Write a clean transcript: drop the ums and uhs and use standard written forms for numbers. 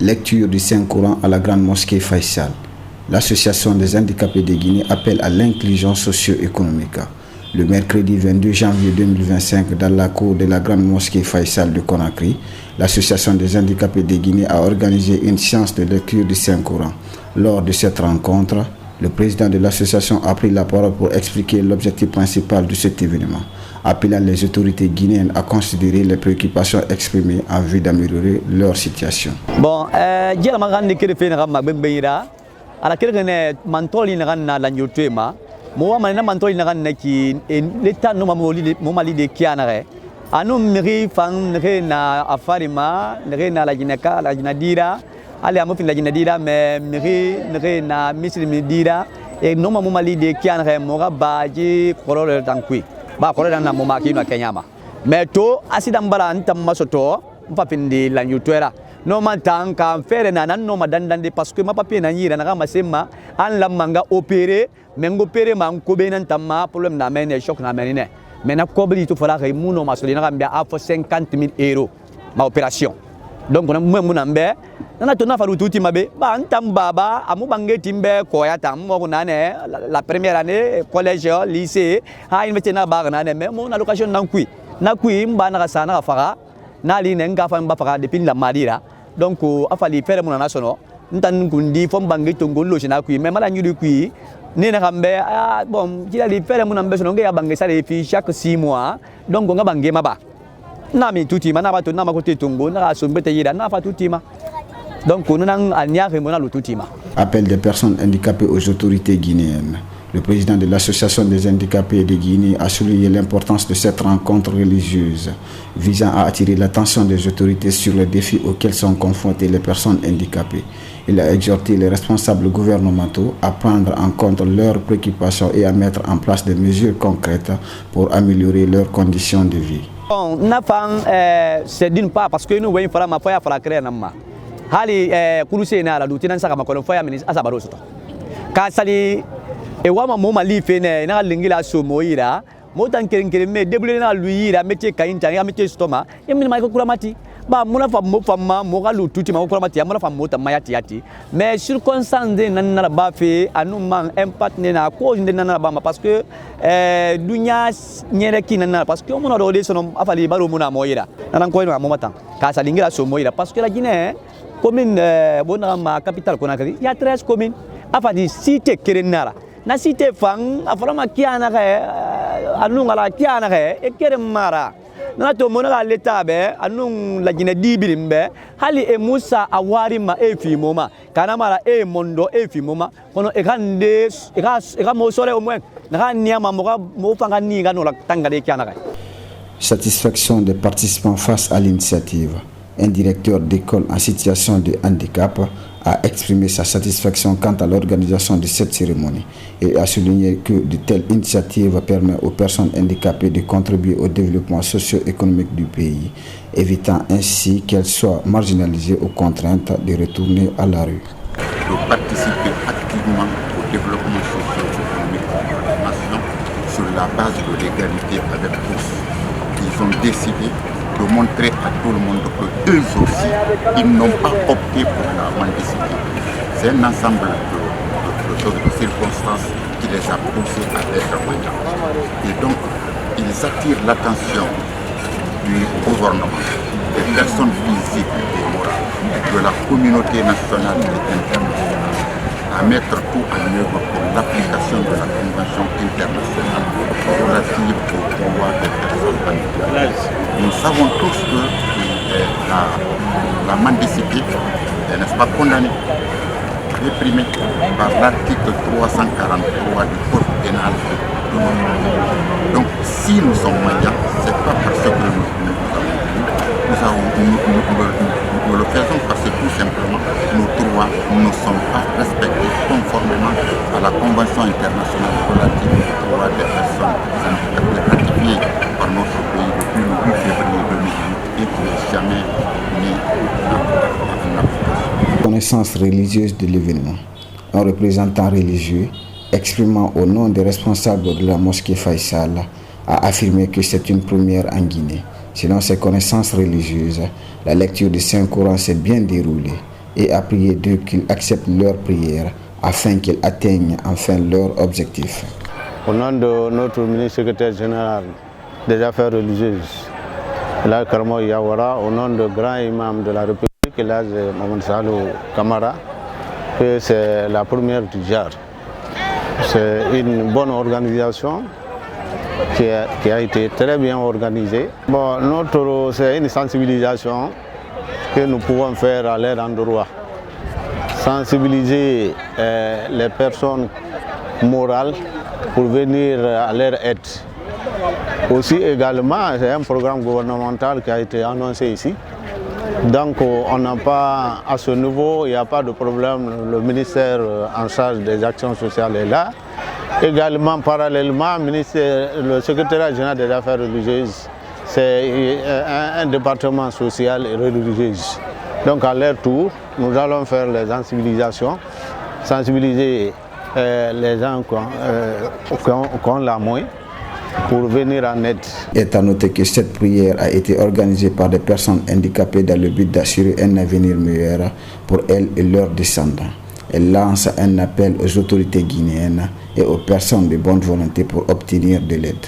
Lecture du Saint-Coran à la Grande Mosquée Faisal. L'Association des handicapés de Guinée appelle à l'inclusion socio-économique. Le mercredi 22 janvier 2025, dans la cour de la Grande Mosquée Faisal de Conakry, l'Association des handicapés de Guinée a organisé une séance de lecture du Saint-Coran. Lors de cette rencontre, le président de l'association a pris la parole pour expliquer l'objectif principal de cet événement, appelant les autorités guinéennes à considérer les préoccupations exprimées en vue d'améliorer leur situation. Bon, ala kirgene mantoli na la nyotema mo wa na mantoli na ki leta no mali de kianare anu miri fang na afarima na la jinaka la jinadira ale amu fin la jinadira me miri na misri midira e no mali de kianare mo ga baji korole tankui ba korole na mo maki no kenyama me to asidam bala antam masoto mpapindi la nyotera no mantang kan fere na nan no madandande parce que ma papier na nyira na masema an la manga opérer mengo opérer man ko be nan tamma problème na mene choc na mene mais na kobli to fala kay muno masoli na gambia a fo 50,000 € ma opération donc na mo nambe na to na faru tuti mabe ba antam baba amu bange timbe ko ya tam mo na ne la première année collège lycée ha invité na ba na ne mais mo na location na kui mba na sana fara nali nenga fa mba fara depuis la madira donc afali fere mon national ntan kundi fo bangi tongolo china kui mais mala nyuri kui ni na kambe bon jila li fere mon ambe sono ngia bangi sale fi chaque 6 mois donc nga bangi maba na mi tuti mana ba to na makote tongo na so mbete yida na fa tuti ma donc nous nan anya ke mona lututi ma. Appel des personnes handicapées aux autorités guinéennes. Le président de l'Association des handicapés de Guinée a souligné l'importance de cette rencontre religieuse visant à attirer l'attention des autorités sur les défis auxquels sont confrontées les personnes handicapées. Il a exhorté les responsables gouvernementaux à prendre en compte leurs préoccupations et à mettre en place des mesures concrètes pour améliorer leurs conditions de vie. Bon, c'est d'une part parce que nous voyons faire ma foi à faire créer nama. Hali kulusé na la lieutenant saka makono foi ministre asabaro soto. Kasali e wama mo mali fene na lingila so moira mo tan keren me debule na luira métier kainta ya métier stoma e min mai ko kuramati ba mo na fam mo famma mo ga lututi ma ko kuramati mo na fam mo tam mayati yati mais circonstance nan na ba fe anu man impact ne na ko inde nan na ba parce que dunya nyere ki nan parce que mo na do de sono afali baro mo na moira nan ko mo matan ka sa lingila so moira parce que la Guinée commune bona ma capitale Conakry il y a 13 communes afadi cité kerenara na cité fang afalama kiana ke anung ala kiana ke e kere mara na to mona leta be anung la Guinée dibirimbe hali e musa awari ma e fi moma kana mara e mondo e fi moma kono e kande e ga mo sore o mwen na niama mo fanga ni ga no la tangale kiana ke. Satisfaction des participants face à l'initiative. Un directeur d'école en situation de handicap a exprimé sa satisfaction quant à l'organisation de cette cérémonie et a souligné que de telles initiatives permettent aux personnes handicapées de contribuer au développement socio-économique du pays, évitant ainsi qu'elles soient marginalisées aux contraintes de retourner à la rue. De participer activement au développement socio-économique de la nation sur la base de l'égalité avec tous. Ils ont décidé de montrer à tout le monde que eux aussi, ils n'ont pas opté pour la mendicité. C'est un ensemble de circonstances qui les a poussés à être mendiants. Et donc, ils attirent l'attention du gouvernement, des personnes physiques et morales, de la communauté nationale et internationale, à mettre tout en œuvre pour l'application de la Convention internationale relative aux droits des personnes handicapées. Nous savons tous que la mendicité n'est pas condamnée, réprimée par l'article 343 du Code pénal de notre pays. Donc si nous sommes mendiants, ce n'est pas parce que nous le faisons parce que tout simplement nos droits ne sont pas respectés conformément à la Convention internationale relative aux droits des personnes handicapées ratifiée par notre pays depuis le 8 février 2008 et qui n'est jamais mis en application. Connaissance religieuse de l'événement. Un représentant religieux exprimant au nom des responsables de la mosquée Faisal a affirmé que c'est une première en Guinée. Selon ses connaissances religieuses, la lecture du Saint-Coran s'est bien déroulée. et a prié Dieu qu'il accepte leurs prières afin qu'ils atteignent enfin leur objectif. Au nom de notre ministre secrétaire général des Affaires religieuses, Elhadj Karamogo Yawara, au nom du grand imam de la République, Elhadj Mamadou Salou Kamara, que c'est la première du genre. C'est une bonne organisation qui a été très bien organisée. Bon, c'est une sensibilisation que nous pouvons faire à leur endroit. Sensibiliser les personnes morales pour venir à leur aide. Aussi également, c'est un programme gouvernemental qui a été annoncé ici. Donc on n'a pas, à ce niveau, il n'y a pas de problème. Le ministère en charge des actions sociales est là. Également, parallèlement, le secrétariat général des affaires religieuses, c'est un département social et religieux. Donc à leur tour, nous allons faire les sensibilisations, sensibiliser les gens qui ont la moins pour venir en aide. Et à noter que cette prière a été organisée par des personnes handicapées dans le but d'assurer un avenir meilleur pour elles et leurs descendants. Elle lance un appel aux autorités guinéennes et aux personnes de bonne volonté pour obtenir de l'aide.